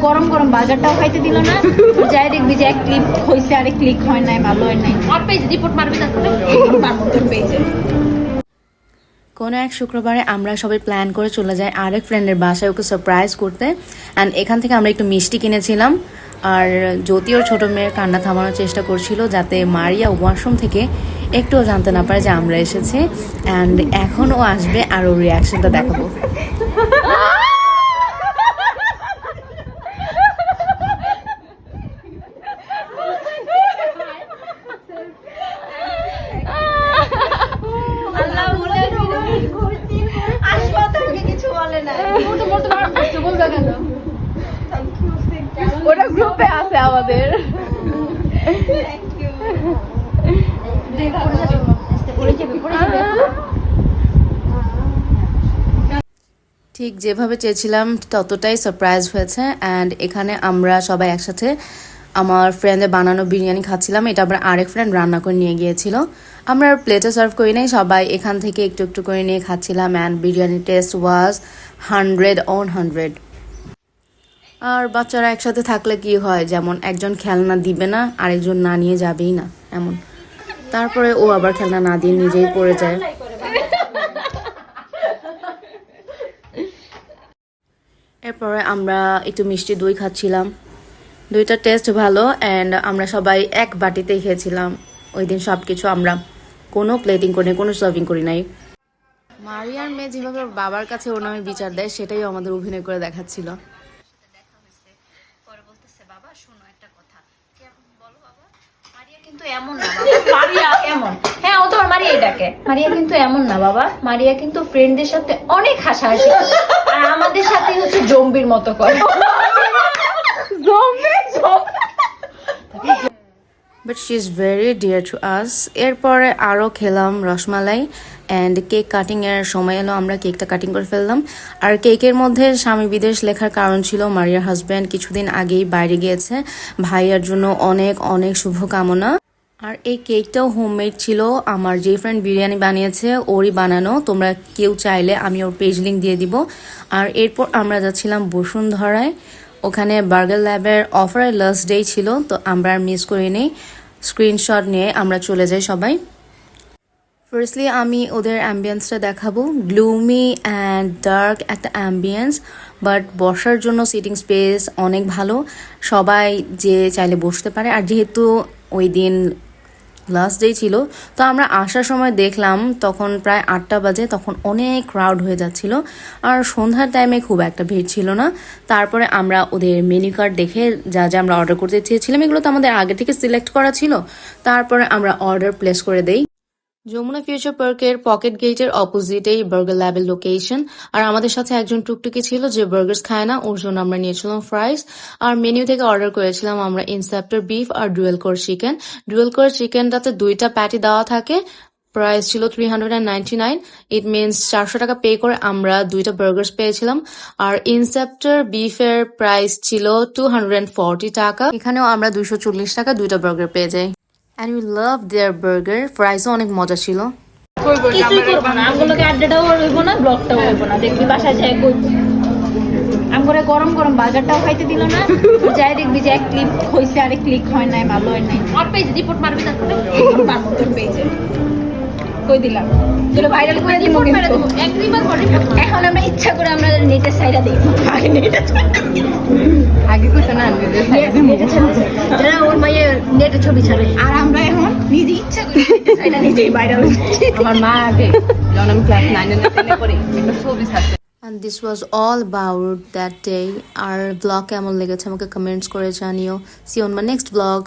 গরম গরম বার্গারটাও খাইতে দিল না। যাই দেখবি যে এক ক্লিক হইছে আরেক ক্লিক হয় নাই, ভালো হয় নাই। আর পেজ রিপোর্ট মারবি তারপরে পেজে। কোনো এক শুক্রবারে আমরা সবাই প্ল্যান করে চলে যাই আরেক ফ্রেন্ডের বাসায় ওকে সারপ্রাইজ করতে। অ্যান্ড এখান থেকে আমরা একটু মিষ্টি কিনেছিলাম। আর যদিও ছোটো মেয়ের কান্না থামানোর চেষ্টা করছিল যাতে মারিয়া ওয়াশরুম থেকে একটুও জানতে না পারে যে আমরা এসেছি। অ্যান্ড এখন ও আসবে আর ওর রিয়াকশনটা দেখাবো। ওটা গ্রুপে আছে আমাদের। ঠিক যেভাবে চেয়েছিলাম ততটাই সারপ্রাইজ হয়েছে। অ্যান্ড এখানে আমরা সবাই একসাথে আমার ফ্রেন্ডের বানানো বিরিয়ানি খাচ্ছিলাম। এটা আবার আরেক ফ্রেন্ড রান্না করে নিয়ে গিয়েছিল। আমরা প্লেটে সার্ভ করি নাই, সবাই এখান থেকে একটু একটু করে নিয়ে খাচ্ছিলাম। অ্যান্ড বিরিয়ানির টেস্ট ওয়াজ 100/100। আর বাচ্চারা একসাথে থাকলে কি হয়, যেমন একজন খেলনা দিবে না আরেকজন না নিয়ে যাবেই না এমন। তারপরে ও আবার খেলনা না দিয়ে নিজেই পড়ে যায়। এরপরে আমরা একটু মিষ্টি দই খাচ্ছিলাম। দইটার টেস্ট ভালো। অ্যান্ড আমরা সবাই এক বাটিতেই খেয়েছিলাম ওই দিন সব কিছু। আমরা কোনো প্লেটিং করি নাই, কোনো সার্ভিং করি নাই। মারিয়ার মেয়ে যেভাবে ওর বাবার কাছে ওর নামে বিচার দেয় সেটাই আমাদের অভিনয় করে দেখাচ্ছিল। কিন্তু এমন না বাবা, মারিয়া এমন। হ্যাঁ, ও তো মারিয়াই ডাকে। মারিয়া কিন্তু এমন না বাবা, মারিয়া কিন্তু ফ্রেন্ডদের সাথে অনেক হাসাহাসি আর আমাদের সাথে হচ্ছে জম্বির মতো করে। But she is very dear to us. এরপরে আরও খেলাম রসমালাই। অ্যান্ড কেক কাটিংয়ের সময় এলো, আমরা কেকটা কাটিং করে ফেললাম। আর কেকের মধ্যে স্বামী বিদেশ লেখার কারণ ছিল মারিয়ার হাজব্যান্ড কিছুদিন আগেই বাইরে গিয়েছে। ভাইয়ার জন্য অনেক অনেক শুভকামনা। আর এই কেকটাও হোমমেড ছিল, আমার যে ফ্রেন্ড বিরিয়ানি বানিয়েছে ওরই বানানো। তোমরা কেউ চাইলে আমি ওর পেজ লিঙ্ক দিয়ে দিব। আর এরপর আমরা যাচ্ছিলাম বসুন্ধরায়, ওখানে বার্গার ল্যাবের অফারের লাস্ট ডে ছিল, তো আমরা আর মিস করি নেই। স্ক্রিনশট নিয়ে আমরা চলে যাই সবাই। ফার্স্টলি আমি ওদের অ্যাম্বিয়েন্সটা দেখাবো। গ্লুমি অ্যান্ড ডার্ক একটা অ্যাম্বিয়েন্স, বাট বসার জন্য সিটিং স্পেস অনেক ভালো, সবাই যে চাইলে বসতে পারে। আর যেহেতু ওই দিন লাস্ট ডে ছিল, তো আমরা আসার সময় দেখলাম তখন প্রায় 8টা বাজে, তখন অনেক ক্রাউড হয়ে যাচ্ছিল। আর সন্ধ্যার টাইমে খুব একটা ভিড় ছিল না। তারপরে আমরা ওদের মেনু কার্ড দেখে যা যা আমরা অর্ডার করতে চেয়েছিলাম এগুলো তো আমাদের আগে থেকে সিলেক্ট করা ছিল, তারপরে আমরা অর্ডার প্লেস করে দেই। যমুনা ফিউচার পার্কের পকেট গেটের অপোজিটেই বার্গার ল্যাবের লোকেশন। আর আমাদের সাথে একজন টুকটুকি ছিল যে বার্গার্স খায় না, ওর জন্য আমরা নিয়েছিলাম ফ্রাইস। আর মেনু থেকে অর্ডার করেছিলাম আমরা ইনসেপ্টর বিফ আর dual core chicken. Dual core চিকেনটাতে 2টা প্যাটি দেওয়া থাকে। প্রাইস ছিল 399। ইট মিনস 400 টাকা পে করে আমরা 2টা বার্গার্স পেয়েছিলাম। আর ইনসেপ্টর বিফের প্রাইস ছিল 240 টাকা। এখানেও আমরা 240 টাকা 2টা বার্গার পেয়ে যাই। And we love their burger. ফ্রাইসও অনেক মজা ছিল। কিছুই করবো না, আমগুলোকে আড্ডাটাও হইব না, ব্লগটাও হইব না। দেখবি বাসায় যায় আমগরে গরম গরম বার্গারটাও খাইতে দিল না। যাই দেখবি যে এক ক্লিক হইছে আরেক ক্লিক হয় নাই, ভালো হয় নাই। আর পেজ রিপোর্ট মারবি তারপরে পেজে কই দিলাম, যেটা ভাইরাল করে দিব। কিন্তু এখন আমরা ইচ্ছা করে আমরা নেটের সাইডা দিই। আগে কইতো না নেটের সাইডা যারা ওর মায়ের নেটে ছবি ছাড়ে, আর আমরা এখন নিজে ইচ্ছা করে নেটের সাইডা নিজেই ভাইরাল হচ্ছি। আমার মা আগে যখন আমি ক্লাস 9 এ 10 এ পড়ি একটা ছবি ছাড়ছে। And this was all about that day. আর ব্লগ কেমন লেগেছে আমাকে কমেন্টস করে জানিও। See you on my next vlog.